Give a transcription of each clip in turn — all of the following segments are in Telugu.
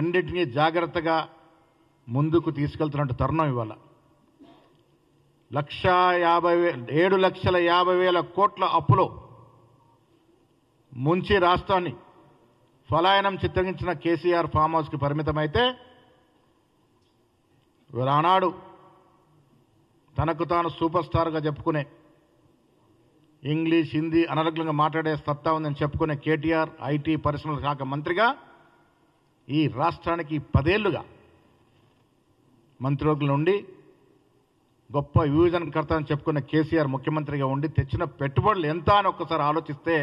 రెండింటినీ జాగ్రత్తగా ముందుకు తీసుకెళ్తున్నట్టు తరుణం ఇవాళ 7,50,000 కోట్ల అప్పులో ముంచి రాష్ట్రాన్ని ఫలాయనం చిత్తగించిన కేసీఆర్ ఫామ్ హౌస్కి పరిమితమైతే ఆనాడు తనకు తాను సూపర్ స్టార్గా చెప్పుకునే ఇంగ్లీష్ హిందీ అనర్గళంగా మాట్లాడే సత్తా ఉందని చెప్పుకునే కేటీఆర్ ఐటీ పరిశ్రమల శాఖ మంత్రిగా ఈ రాష్ట్రానికి 10 ఏళ్లుగా మంత్రివర్గంలో ఉండి గొప్ప విభజనకర్త అని చెప్పుకున్న కేసీఆర్ ముఖ్యమంత్రిగా ఉండి తెచ్చిన పెట్టుబడులు ఎంత అని ఒక్కసారి ఆలోచిస్తే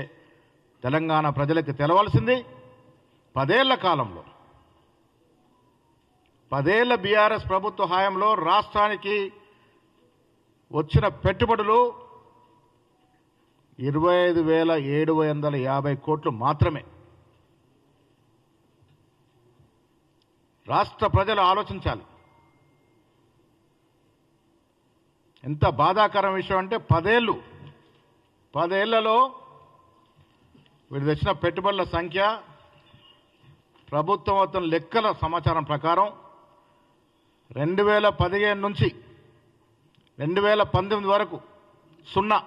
తెలంగాణ ప్రజలకు తెలవాల్సింది 10 ఏళ్ల కాలంలో 10 ఏళ్ల బీఆర్ఎస్ ప్రభుత్వ హయాంలో రాష్ట్రానికి వచ్చిన పెట్టుబడులు 25,750 కోట్లు మాత్రమే. రాష్ట్ర ప్రజలు ఆలోచించాలి. ఎంత బాధాకరం విషయం అంటే 10 ఏళ్లలో వీడు తెచ్చిన పెట్టుబడుల సంఖ్య ప్రభుత్వం మొత్తం లెక్కల సమాచారం ప్రకారం 2015 నుంచి 2019 వరకు 0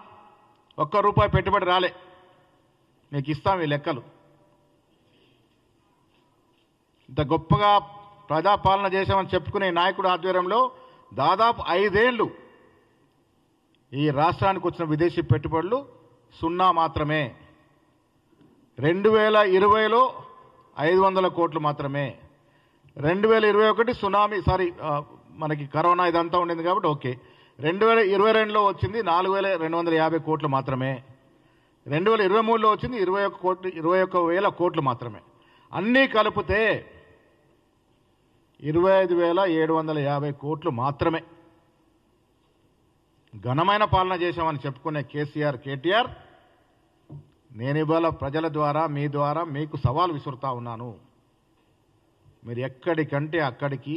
ఒక్క రూపాయి పెట్టుబడి రాలే. మీకు ఇస్తాం ఈ లెక్కలు. ఇంత గొప్పగా ప్రజాపాలన చేశామని చెప్పుకునే నాయకుడు ఆధ్వర్యంలో దాదాపు 5 ఏళ్ళు ఈ రాష్ట్రానికి వచ్చిన విదేశీ పెట్టుబడులు 0 మాత్రమే. 2020లో 500 కోట్లు మాత్రమే. 2021 సునామీ మనకి కరోనా ఇదంతా ఉండింది కాబట్టి ఓకే. 2022లో వచ్చింది 4,250 కోట్లు మాత్రమే. 2023లో వచ్చింది 21,000 కోట్లు మాత్రమే. అన్నీ కలిపితే 25,750 కోట్లు మాత్రమే. ఘనమైన పాలన చేశామని చెప్పుకునే కేసీఆర్ కేటీఆర్ నేను ఇవాళ ప్రజల ద్వారా మీ ద్వారా మీకు సవాల్ విసురుతా ఉన్నాను. మీరు ఎక్కడికంటే అక్కడికి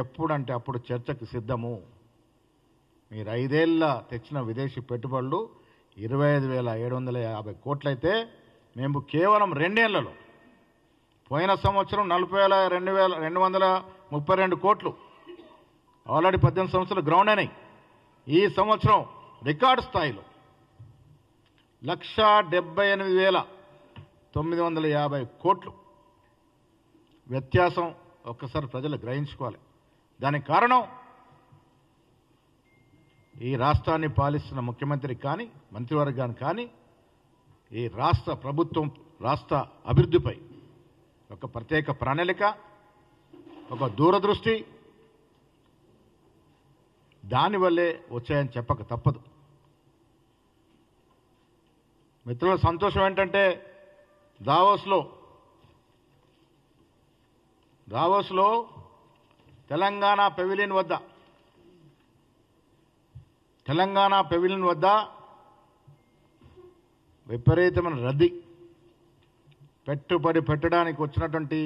ఎప్పుడంటే అప్పుడు చర్చకు సిద్ధము. మీరు 5 ఏళ్ళ తెచ్చిన విదేశీ పెట్టుబడులు 25,750 కోట్లయితే మేము కేవలం 2 ఏళ్లలో పోయిన సంవత్సరం 40,232 కోట్లు ఆల్రెడీ 18 సంవత్సరాలు గ్రౌండ్ అయినాయి. ఈ సంవత్సరం రికార్డు స్థాయిలో 1,78,950 కోట్లు వ్యత్యాసం ఒక్కసారి ప్రజలు గ్రహించుకోవాలి. దానికి కారణం ఈ రాష్ట్రాన్ని పాలిస్తున్న ముఖ్యమంత్రికి కానీ మంత్రివర్గానికి కానీ ఈ రాష్ట్ర ప్రభుత్వం రాష్ట్ర అభివృద్ధిపై ఒక ప్రత్యేక ప్రణాళిక, ఒక దూరదృష్టి, దానివల్లే వచ్చాయని చెప్పక తప్పదు. మిత్రుల సంతోషం ఏంటంటే దావోస్లో తెలంగాణ పెవిలియన్ వద్ద విపరీతమైన రద్దీ. పెట్టుబడి పెట్టడానికి వచ్చినటువంటి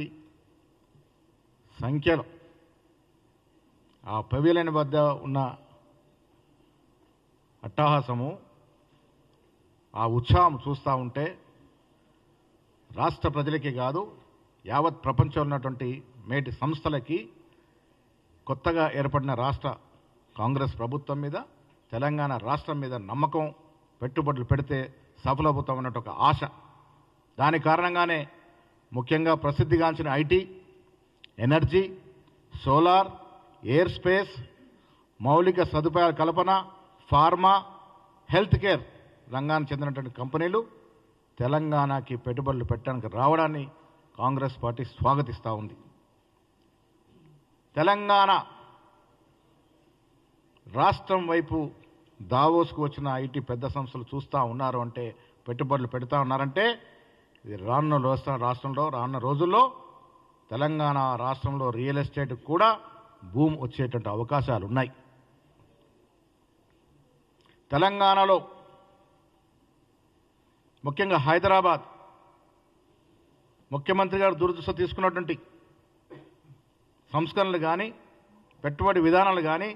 సంఖ్యలు ఆ పెవిలియన్ వద్ద ఉన్న అట్టహాసము, ఆ ఉత్సాహం చూస్తూ ఉంటే రాష్ట్ర ప్రజలకి కాదు యావత్ ప్రపంచంలో ఉన్నటువంటి మేటి సంస్థలకి కొత్తగా ఏర్పడిన రాష్ట్ర కాంగ్రెస్ ప్రభుత్వం మీద తెలంగాణ రాష్ట్రం మీద నమ్మకం, పెట్టుబడులు పెడితే సఫలమవుతామన్నట్టు ఒక ఆశ. దాని కారణంగానే ముఖ్యంగా ప్రసిద్ధిగాంచిన IT, energy, solar, air space, మౌలిక సదుపాయాల కల్పన, ఫార్మా, హెల్త్ కేర్ రంగానికి చెందినటువంటి కంపెనీలు తెలంగాణకి పెట్టుబడులు పెట్టడానికి రావడాన్ని కాంగ్రెస్ పార్టీ స్వాగతిస్తూ ఉంది. తెలంగాణ రాష్ట్రం వైపు దావోస్కు వచ్చిన ఐటీ పెద్ద సంస్థలు చూస్తూ ఉన్నారు అంటే, పెట్టుబడులు పెడతా ఉన్నారంటే ఇది రానున్న రోజుల్లో తెలంగాణ రాష్ట్రంలో రియల్ ఎస్టేట్ కూడా భూమి వచ్చేటువంటి అవకాశాలు ఉన్నాయి. తెలంగాణలో ముఖ్యంగా హైదరాబాద్ ముఖ్యమంత్రి గారు దురదృష్టి తీసుకున్నటువంటి సంస్కరణలు కానీ, పెట్టుబడి విధానాలు కానీ,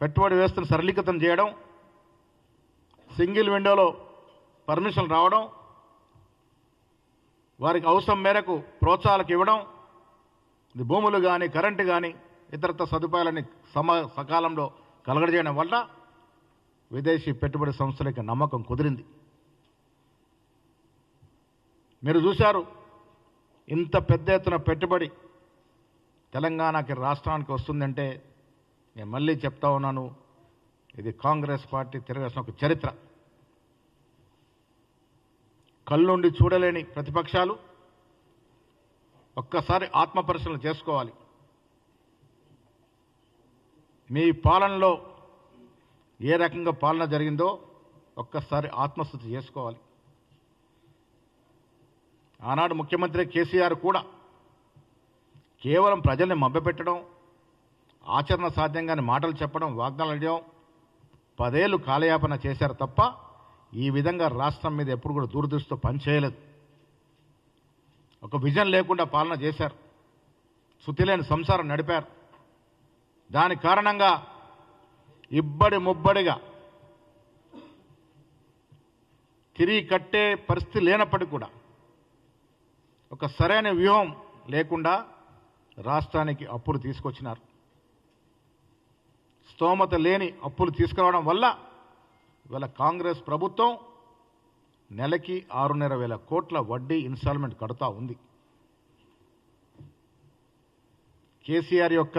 పెట్టుబడి వ్యవస్థను సరళీకృతం చేయడం, సింగిల్ విండోలో పర్మిషన్ రావడం, వారికి అవసరం మేరకు ప్రోత్సాహాలకు ఇవ్వడం, ఇది భూములు కానీ కరెంటు కానీ ఇతరత్ర సదుపాయాలని సకాలంలో కలగజేయడం వల్ల విదేశీ పెట్టుబడి సంస్థలకి నమ్మకం కుదిరింది. మీరు చూశారు, ఇంత పెద్ద ఎత్తున పెట్టుబడి తెలంగాణకి రాష్ట్రానికి వస్తుందంటే నేను మళ్ళీ చెప్తా ఉన్నాను, ఇది కాంగ్రెస్ పార్టీ తిరగాల్సిన ఒక చరిత్ర. కళ్ళుండి చూడలేని ప్రతిపక్షాలు ఒక్కసారి ఆత్మపరిశీలన చేసుకోవాలి. మీ పాలనలో ఏ రకంగా పాలన జరిగిందో ఒక్కసారి ఆత్మస్థుతి చేసుకోవాలి. ఆనాడు ముఖ్యమంత్రి కేసీఆర్ కూడా కేవలం ప్రజల్ని మభ్యపెట్టడం, ఆచరణ సాధ్యంగాని మాటలు చెప్పడం, వాగ్దానాలు చేయడం, 10 ఏళ్ళు కాలయాపన చేశారు తప్ప ఈ విధంగా రాష్ట్రం మీద ఎప్పుడు కూడా దూరదృష్టితో పనిచేయలేదు. ఒక విజన్ లేకుండా పాలన చేశారు, శుతిలేని సంసారం నడిపారు. దాని కారణంగా ఇబ్బడి ముబ్బడిగా తిరిగి కట్టే పరిస్థితి లేనప్పటికీ కూడా ఒక సరైన వ్యూహం లేకుండా రాష్ట్రానికి అప్పులు తీసుకొచ్చినారు. స్తోమత లేని అప్పులు తీసుకురావడం వల్ల ఇవాళ కాంగ్రెస్ ప్రభుత్వం నెలకి 6,500 కోట్ల వడ్డీ ఇన్స్టాల్మెంట్ కడుతూ ఉంది. కేసీఆర్ యొక్క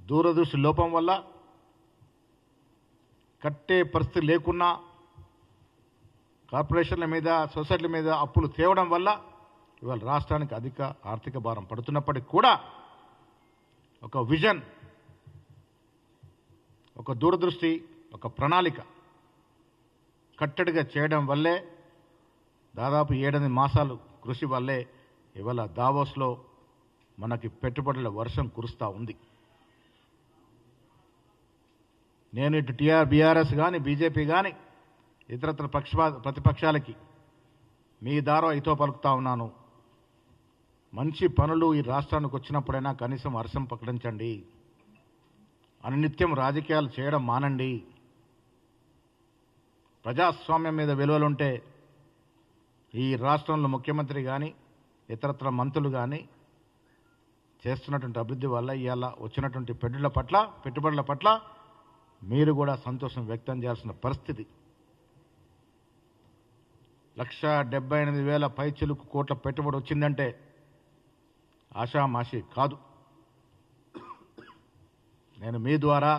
దూరదృష్టి లోపం వల్ల కట్టే పరిస్థితి లేకున్నా కార్పొరేషన్ల మీద, సొసైటీల మీద అప్పులు తేవడం వల్ల ఇవాళ రాష్ట్రానికి అధిక ఆర్థిక భారం పడుతున్నప్పటికీ కూడా ఒక విజన్, ఒక దూరదృష్టి, ఒక ప్రణాళిక కట్టడిగా చేయడం వల్లే దాదాపు 7 మాసాలు కృషి వల్లే ఇవాళ దావోస్లో మనకి పెట్టుబడుల వర్షం కురుస్తూ ఉంది. నేను ఇటు బీఆర్ఎస్ కానీ బీజేపీ కానీ ఇతరత్ర ప్రతిపక్షాలకి మీ ద్వారా హితో పలుకుతా ఉన్నాను. మంచి పనులు ఈ రాష్ట్రానికి వచ్చినప్పుడైనా కనీసం వర్షం ప్రకటించండి. అనునిత్యం రాజకీయాలు చేయడం మానండి. ప్రజాస్వామ్యం మీద విలువలుంటే ఈ రాష్ట్రంలో ముఖ్యమంత్రి కానీ ఇతరత్ర మంత్రులు కానీ చేస్తున్నటువంటి అభివృద్ధి వల్ల ఇవాళ వచ్చినటువంటి పెట్టుబడుల పట్ల మీరు కూడా సంతోషం వ్యక్తం చేయాల్సిన పరిస్థితి. 1,78,000 పైచిలుకు కోట్ల పెట్టుబడి వచ్చిందంటే ఆషామాషి కాదు. నేను మీ ద్వారా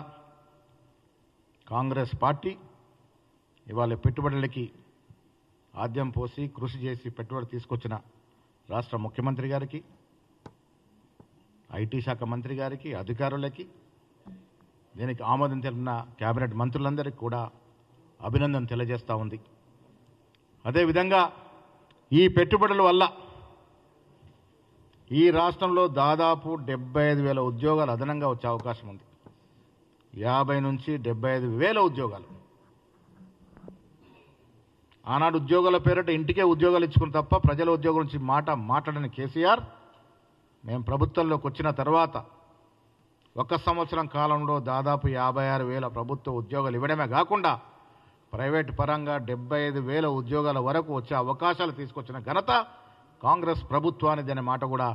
కాంగ్రెస్ పార్టీ ఇవాళ పెట్టుబడులకి ఆద్యం పోసి కృషి చేసి పెట్టుబడి తీసుకొచ్చిన రాష్ట్ర ముఖ్యమంత్రి గారికి, ఐటీ శాఖ మంత్రి గారికి, అధికారులకి, దీనికి ఆమోదం తెలిపిన కేబినెట్ మంత్రులందరికీ కూడా అభినందన తెలియజేస్తూ ఉంది. అదేవిధంగా ఈ పెట్టుబడుల వల్ల ఈ రాష్ట్రంలో దాదాపు 75,000 ఉద్యోగాలు అదనంగా వచ్చే అవకాశం ఉంది. 50 నుంచి 75,000 ఉద్యోగాలు. ఆనాడు ఉద్యోగాల పేరిట ఇంటికే ఉద్యోగాలు ఇచ్చుకుని తప్ప ప్రజల ఉద్యోగం నుంచి మాట్లాడని కేసీఆర్ మేము ప్రభుత్వంలోకి వచ్చిన తర్వాత 1 సంవత్సరం కాలంలో దాదాపు 56,000 ప్రభుత్వ ఉద్యోగాలు ఇవ్వడమే కాకుండా ప్రైవేట్ పరంగా 75,000 ఉద్యోగాల వరకు వచ్చే అవకాశాలు తీసుకొచ్చిన ఘనత కాంగ్రెస్ ప్రభుత్వానిది అనే మాట కూడా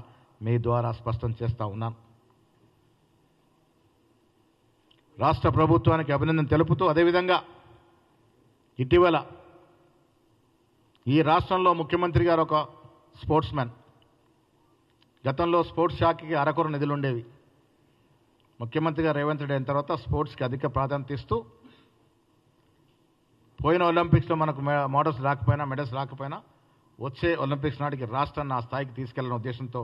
మీ ద్వారా స్పష్టం చేస్తూ ఉన్నాను. రాష్ట్ర ప్రభుత్వానికి అభినందన తెలుపుతూ అదేవిధంగా ఇటీవల ఈ రాష్ట్రంలో ముఖ్యమంత్రి గారు ఒక స్పోర్ట్స్ మ్యాన్. గతంలో స్పోర్ట్స్ శాఖకి అరకొర నిధులు ఉండేవి. ముఖ్యమంత్రిగా రేవంత్ రెడ్డి అయిన తర్వాత స్పోర్ట్స్కి అధిక ప్రాధాన్యత ఇస్తూ పోయిన ఒలింపిక్స్లో మనకు మెడల్స్ రాకపోయినా వచ్చే ఒలింపిక్స్ నాటికి రాష్ట్రాన్ని ఆ స్థాయికి తీసుకెళ్లనే ఉద్దేశంతో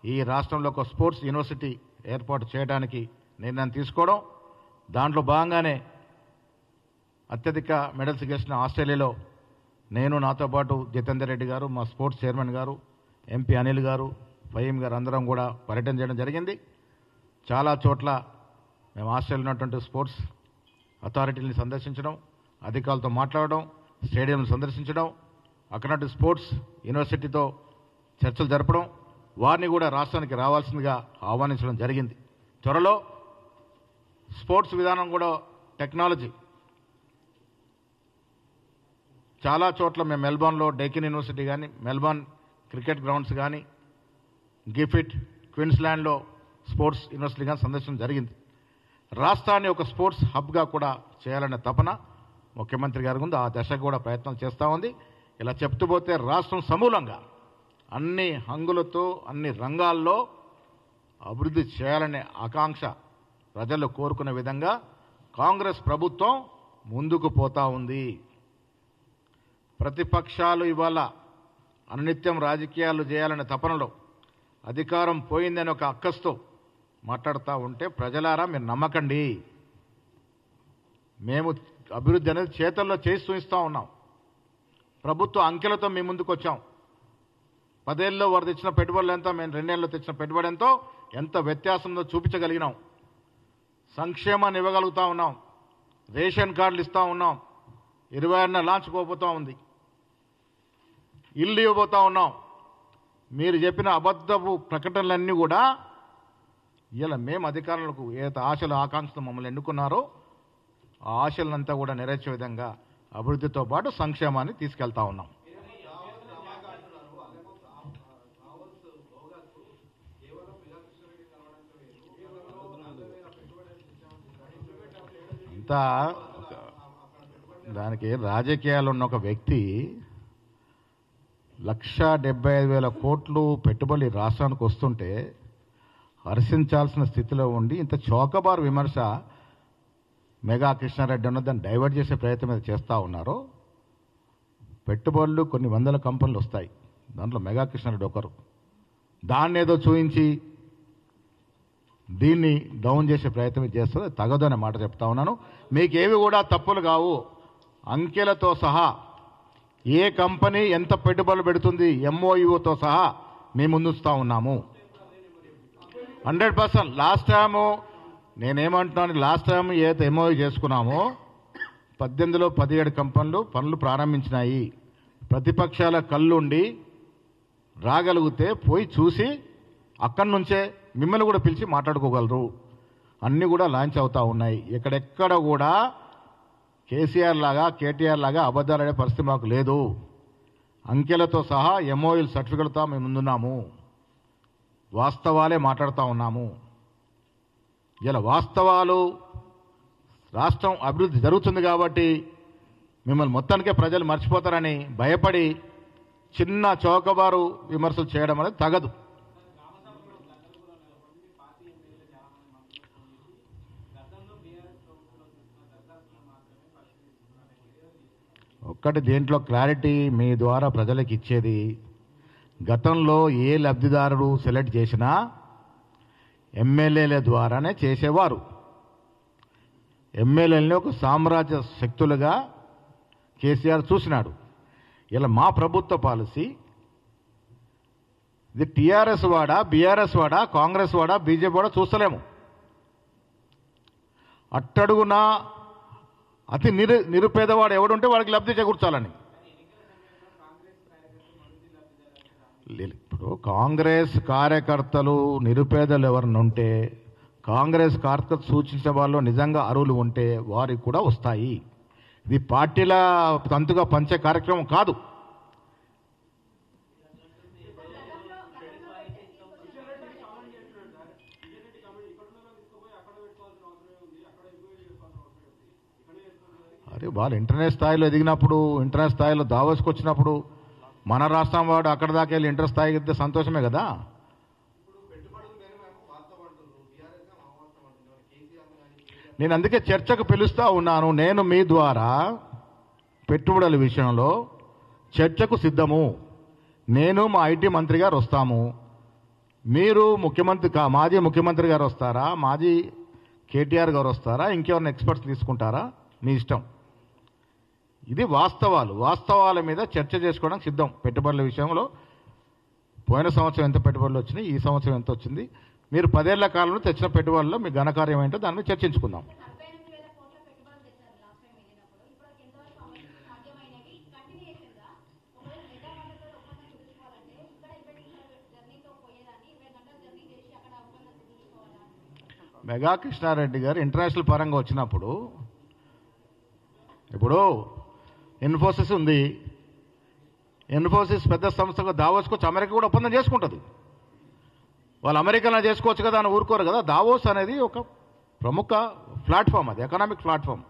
ఈ రాష్ట్రంలో ఒక స్పోర్ట్స్ యూనివర్సిటీ ఏర్పాటు చేయడానికి నిర్ణయం తీసుకోవడం, దాంట్లో భాగంగానే అత్యధిక మెడల్స్ గెలిచిన ఆస్ట్రేలియాలో నేను, నాతో పాటు జితేందర్ రెడ్డి గారు, మా స్పోర్ట్స్ చైర్మన్ గారు, ఎంపీ అనిల్ గారు, ఫహీం గారు అందరం కూడా పర్యటన చేయడం జరిగింది. చాలా చోట్ల మేము ఆస్ట్రేలియాలో ఉన్నటువంటి స్పోర్ట్స్ అథారిటీని సందర్శించడం, అధికారులతో మాట్లాడడం, స్టేడియంను సందర్శించడం, అక్కడ స్పోర్ట్స్ యూనివర్సిటీతో చర్చలు జరపడం, వారిని కూడా రాష్ట్రానికి రావాల్సిందిగా ఆహ్వానించడం జరిగింది. త్వరలో స్పోర్ట్స్ విధానం కూడా టెక్నాలజీ చాలా చోట్ల మేము మెల్బోర్న్లో డెకిన్ యూనివర్సిటీ కానీ, మెల్బోర్న్ క్రికెట్ గ్రౌండ్స్ కానీ, గిఫిట్ క్వీన్స్లాండ్లో స్పోర్ట్స్ యూనివర్సిటీ కానీ సందర్శించడం జరిగింది. రాష్ట్రాన్ని ఒక స్పోర్ట్స్ హబ్గా కూడా చేయాలనే తపన ముఖ్యమంత్రి గారికి ఉంది. ఆ దశకు కూడా ప్రయత్నం చేస్తూ ఉంది. ఇలా చెప్తూ పోతే రాష్ట్రం సమూలంగా అన్ని హంగులతో అన్ని రంగాల్లో అభివృద్ధి చేయాలనే ఆకాంక్ష ప్రజలు కోరుకునే విధంగా కాంగ్రెస్ ప్రభుత్వం ముందుకు పోతా ఉంది. ప్రతిపక్షాలు ఇవాళ అనునిత్యం రాజకీయాలు చేయాలనే తపనలో అధికారం పోయిందని ఒక అక్కస్తో మాట్లాడుతూ ఉంటే ప్రజలారా మీరు నమ్మకండి. మేము అభివృద్ధి అనేది చేతల్లో చేసి చూపిస్తూ ఉన్నాం. ప్రభుత్వ అంకెలతో మీ ముందుకు వచ్చాం. 10 ఏళ్ళలో వారు తెచ్చిన పెట్టుబడులు ఎంత, మేము 2 ఏళ్ళలో తెచ్చిన పెట్టుబడి ఎంతో, ఎంత వ్యత్యాసంలో చూపించగలిగినాం. సంక్షేమాన్ని ఇవ్వగలుగుతూ ఉన్నాం. రేషన్ కార్డులు ఇస్తూ ఉన్నాం. 26న లాంచ్ పోతూ ఉంది. ఇల్లు ఇవ్వబోతూ ఉన్నాం. మీరు చెప్పిన అబద్ధపు ప్రకటనలన్నీ కూడా ఇలా మేము అధికారులకు ఏదైతే ఆశలు ఆకాంక్షలు మమ్మల్ని ఎన్నుకున్నారో ఆ ఆశలంతా కూడా నెరవేర్చే విధంగా అభివృద్ధితో పాటు సంక్షేమాన్ని తీసుకెళ్తా ఉన్నాం. అంతా దానికి రాజకీయాలు ఉన్న ఒక వ్యక్తి 1,75,000 కోట్లు పెట్టుబడి రాష్ట్రానికి వస్తుంటే హర్షించాల్సిన స్థితిలో ఉండి ఇంత చౌకబారు విమర్శ మెగా కృష్ణారెడ్డి ఉన్న దాన్ని డైవర్ట్ చేసే ప్రయత్నం మీద చేస్తూ ఉన్నారో. పెట్టుబడులు కొన్ని వందల కంపెనీలు వస్తాయి, దాంట్లో మెగా కృష్ణారెడ్డి ఒకరు. దాన్ని ఏదో చూపించి దీన్ని డౌన్ చేసే ప్రయత్నం చేస్తుంది. తగదు అనే మాట చెప్తా ఉన్నాను. మీకేవి కూడా తప్పులు కావు. అంకెలతో సహా ఏ కంపెనీ ఎంత పెట్టుబడులు పెడుతుంది ఎంఓయూతో సహా మేము ముందుస్తూ ఉన్నాము. 100%. లాస్ట్ టైము నేనేమంటున్నాను, లాస్ట్ టైం ఏదైతే ఎంఓయూ చేసుకున్నామో 18లో 17 కంపెనీలు పనులు ప్రారంభించినాయి. ప్రతిపక్షాల కళ్ళుండి రాగలిగితే పోయి చూసి అక్కడి నుంచే మిమ్మల్ని కూడా పిలిచి మాట్లాడుకోగలరు. అన్నీ కూడా లాంచ్ అవుతూ ఉన్నాయి. ఎక్కడెక్కడ కూడా కేసీఆర్ లాగా కేటీఆర్ లాగా అబద్ధాలనే పరిస్థితి మాకు లేదు. అంకెలతో సహా ఎంఓయూలు సర్టిఫికెట్తో మేము ముందున్నాము. వాస్తవాలే మాట్లాడుతూ ఉన్నాము. ఇలా వాస్తవాలు రాష్ట్రం అభివృద్ధి జరుగుతుంది కాబట్టి మిమ్మల్ని మొత్తానికే ప్రజలు మర్చిపోతారని భయపడి చిన్న చౌకబారు విమర్శలు చేయడం అనేది తగదు. ఒక్కటి దేంట్లో క్లారిటీ మీ ద్వారా ప్రజలకు ఇచ్చేది, గతంలో ఏ లబ్ధిదారుడు సెలెక్ట్ చేసినా ఎమ్మెల్యేల ద్వారానే చేసేవారు. ఎమ్మెల్యేలని ఒక సామ్రాజ్య శక్తులుగా కేసీఆర్ చూసినాడు. ఇలా మా ప్రభుత్వ పాలసీ ఇది టీఆర్ఎస్ వాడా, బీఆర్ఎస్ వాడా, కాంగ్రెస్ వాడా, బీజేపీ వాడా చూస్తలేము. అట్టడుగున అతి నిరుపేదవాడు ఎవడుంటే వాడికి లబ్ధి చేకూర్చాలని. ఇప్పుడు కాంగ్రెస్ కార్యకర్తలు నిరుపేదలు ఎవరిని ఉంటే, కాంగ్రెస్ కార్యకర్తలు సూచించిన వాళ్ళు నిజంగా అర్హులు ఉంటే వారికి కూడా వస్తాయి. ఇది పార్టీల తంతుగా పంచే కార్యక్రమం కాదు. అరే వాళ్ళు ఇంటర్నేషనల్ స్థాయిలో ఎదిగినప్పుడు, ఇంటర్నేషనల్ స్థాయిలో దావోస్కి వచ్చినప్పుడు మన రాష్ట్రం వాడు అక్కడ దాకా వెళ్ళి ఇంటర్ స్థాయికి ఎదిగితే సంతోషమే కదా. నేను అందుకే చర్చకు పిలుస్తూ ఉన్నాను. నేను మీ ద్వారా పెట్టుబడుల విషయంలో చర్చకు సిద్ధము. నేను మా ఐటీ మంత్రి గారు వస్తాము. మీరు ముఖ్యమంత్రి మాజీ ముఖ్యమంత్రి గారు వస్తారా, మాజీ కేటీఆర్ గారు వస్తారా, ఇంకెవరిని ఎక్స్పర్ట్స్ తీసుకుంటారా, మీ ఇష్టం. ఇది వాస్తవాలు. వాస్తవాల మీద చర్చ చేసుకోవడానికి సిద్ధం. పెట్టుబడుల విషయంలో పోయిన సంవత్సరం ఎంత పెట్టుబడులు వచ్చినాయి, ఈ సంవత్సరం ఎంత వచ్చింది, మీరు 10 ఏళ్ల కాలంలో తెచ్చిన పెట్టుబడుల్లో మీ ఘనకార్యం ఏంటో దాని మీద చర్చించుకుందాం. మెగా కృష్ణారెడ్డి గారు ఇంటర్నేషనల్ పరంగా వచ్చినప్పుడు, ఇప్పుడు ఇన్ఫోసిస్ ఉంది. ఇన్ఫోసిస్ పెద్ద సంస్థకు దావోస్కొచ్చి అమెరికా కూడా ఒప్పందం చేసుకుంటుంది. వాళ్ళు అమెరికాలో చేసుకోవచ్చు కదా అని ఊరుకోరు కదా. దావోస్ అనేది ఒక ప్రముఖ ప్లాట్ఫామ్, అది ఎకనామిక్ ప్లాట్ఫామ్.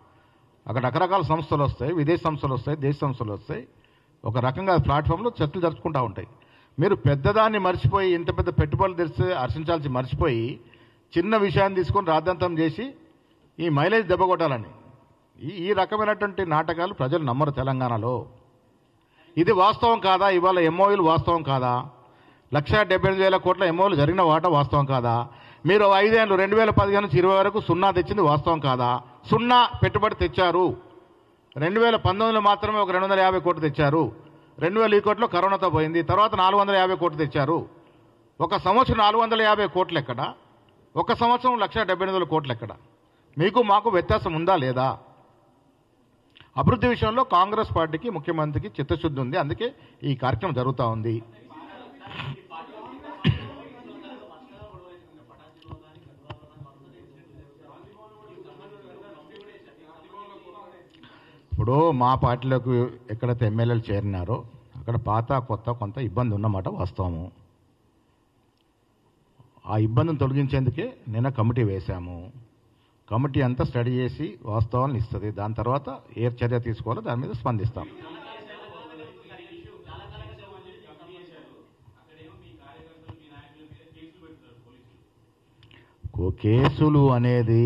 అక్కడ రకరకాల సంస్థలు వస్తాయి, విదేశీ సంస్థలు వస్తాయి, దేశ సంస్థలు వస్తాయి. ఒక రకంగా ప్లాట్ఫామ్లో చర్చలు జరుపుకుంటూ ఉంటాయి. మీరు పెద్దదాన్ని మర్చిపోయి, ఇంత పెద్ద పెట్టుబడులు తెరిచి హర్షించాల్సి మర్చిపోయి చిన్న విషయాన్ని తీసుకొని రాద్ధాంతం చేసి ఈ మైలేజ్ దెబ్బ కొట్టాలని ఈ రకమైనటువంటి నాటకాలు ప్రజలు నమ్మరు తెలంగాణలో. ఇది వాస్తవం కాదా? ఇవాళ ఎంఓయూలు వాస్తవం కాదా? 1,78,000 కోట్ల ఎంఓయూలు జరిగిన వాటా వాస్తవం కాదా? మీరు 5 ఏళ్ళు 2015 నుంచి 20 వరకు సున్నా తెచ్చింది వాస్తవం కాదా? సున్నా పెట్టుబడి తెచ్చారు. 2019లో మాత్రమే ఒక 250 కోట్లు తెచ్చారు. 2000 కోట్లు కరోనాతో పోయింది. తర్వాత 450 కోట్లు తెచ్చారు. ఒక సంవత్సరం 450 కోట్లు ఎక్కడ? ఒక సంవత్సరం 1,78,000 కోట్లు ఎక్కడ? మీకు మాకు వ్యత్యాసం ఉందా లేదా? అభివృద్ధి విషయంలో కాంగ్రెస్ పార్టీకి, ముఖ్యమంత్రికి చిత్తశుద్ధి ఉంది. అందుకే ఈ కార్యక్రమం జరుగుతూ ఉంది. ఇప్పుడు మా పార్టీలోకి ఎక్కడైతే ఎమ్మెల్యేలు చేరినారో అక్కడ పాత కొత్త కొంత ఇబ్బంది ఉన్నమాట వాస్తవము. ఆ ఇబ్బందిని తొలగించేందుకే నిన్న కమిటీ వేశాము. కమిటీ అంతా స్టడీ చేసి వాస్తవాలను ఇస్తుంది. దాని తర్వాత ఏ చర్య తీసుకోవాలో దాని మీద స్పందిస్తాం. కేసులు అనేది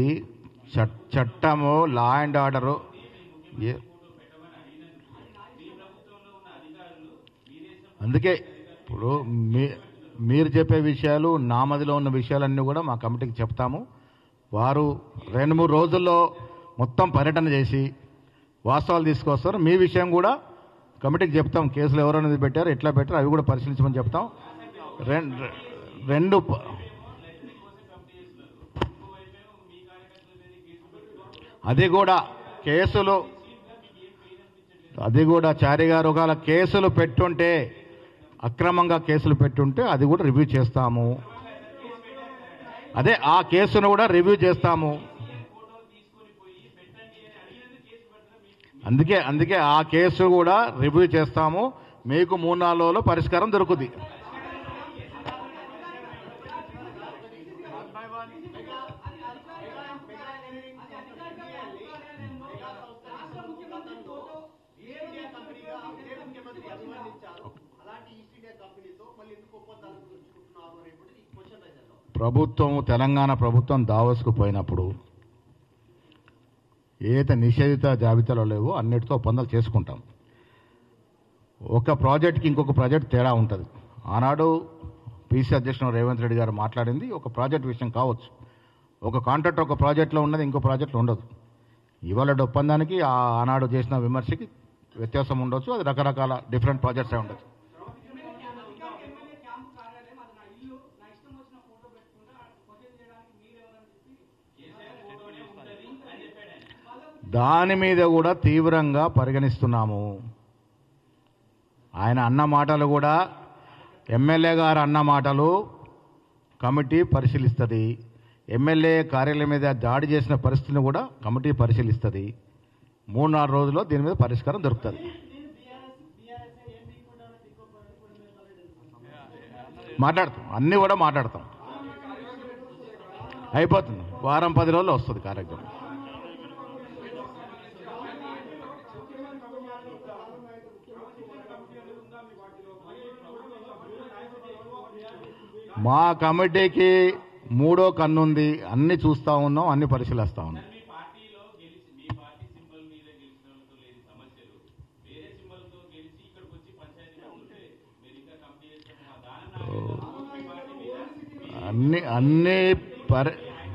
చట్టము, లా అండ్ ఆర్డరు. అందుకే ఇప్పుడు మీరు చెప్పే విషయాలు, నా మదిలో ఉన్న విషయాలన్నీ కూడా మా కమిటీకి చెప్తాము. వారు 2-3 రోజుల్లో మొత్తం పర్యటన చేసి వాస్తవాలు తీసుకొస్తారు. మీ విషయం కూడా కమిటీకి చెప్తాం. కేసులు ఎవరైనా పెట్టారు, ఎట్లా పెట్టారు, అవి కూడా పరిశీలించమని చెప్తాం. అది కూడా కేసులు, అది కూడా చారి గారు ఒకవేళ కేసులు పెట్టుంటే, అక్రమంగా కేసులు పెట్టుంటే అది కూడా రివ్యూ చేస్తాము. అదే ఆ కేసును కూడా రివ్యూ చేస్తాము. అందుకే ఆ కేసు కూడా రివ్యూ చేస్తాము. మీకు 3-4 రోజుల్లో పరిష్కారం దొరుకుతుంది. ప్రభుత్వం, తెలంగాణ ప్రభుత్వం దావోస్కు పోయినప్పుడు ఏదైతే నిషేధిత జాబితాలో లేవో అన్నిటితో ఒప్పందాలు చేసుకుంటాం. ఒక ప్రాజెక్ట్కి ఇంకొక ప్రాజెక్ట్ తేడా ఉంటుంది. ఆనాడు పీసీ అధ్యక్షుడు రేవంత్ రెడ్డి గారు మాట్లాడింది ఒక ప్రాజెక్ట్ విషయం కావచ్చు. ఒక కాంట్రాక్ట్ ఒక ప్రాజెక్టులో ఉన్నది, ఇంకో ప్రాజెక్టులో ఉండదు. ఇవాళ ఒప్పందానికి ఆనాడు చేసిన విమర్శకి వ్యత్యాసం ఉండొచ్చు. అది రకరకాల డిఫరెంట్ ప్రాజెక్ట్స్ అయి ఉండొచ్చు. దాని మీద కూడా తీవ్రంగా పరిగణిస్తున్నాము. ఆయన అన్న మాటలు కూడా, ఎమ్మెల్యే గారు అన్న మాటలు కమిటీ పరిశీలిస్తుంది. ఎమ్మెల్యే కార్యాలయం మీద దాడి చేసిన పరిస్థితిని కూడా కమిటీ పరిశీలిస్తుంది. 3-4 రోజుల్లో దీని మీద పరిష్కారం దొరుకుతుంది. మాట్లాడతాం, అన్నీ కూడా మాట్లాడతాం. అయిపోతుంది. 10 రోజుల్లో వస్తుంది కార్యక్రమం. మా కమిటీకి 3వ కన్నుంది. అన్ని చూస్తూ ఉన్నాం, అన్ని పరిశీలిస్తూ ఉన్నాం.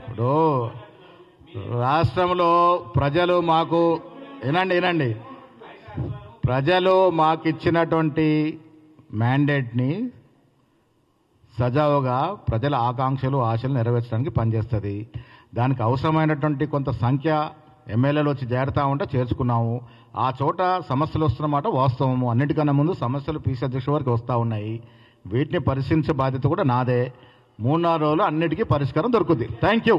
ఇప్పుడు రాష్ట్రంలో ప్రజలు మాకు వినండి, ప్రజలు మాకు ఇచ్చినటువంటి మ్యాండేట్ని సజావుగా ప్రజల ఆకాంక్షలు, ఆశలు నెరవేర్చడానికి పనిచేస్తుంది. దానికి అవసరమైనటువంటి కొంత సంఖ్య ఎమ్మెల్యేలు వచ్చి చేరుతూ ఉంటే చేర్చుకున్నాము. ఆ చోట సమస్యలు వస్తున్నమాట వాస్తవము. అన్నిటికన్నా ముందు సమస్యలు పీసీ అధ్యక్షుడి వరకు వస్తూ ఉన్నాయి. వీటిని పరిశీలించే బాధ్యత కూడా నాదే. 3-4 రోజులు అన్నిటికీ పరిష్కారం దొరుకుతుంది. Thank you.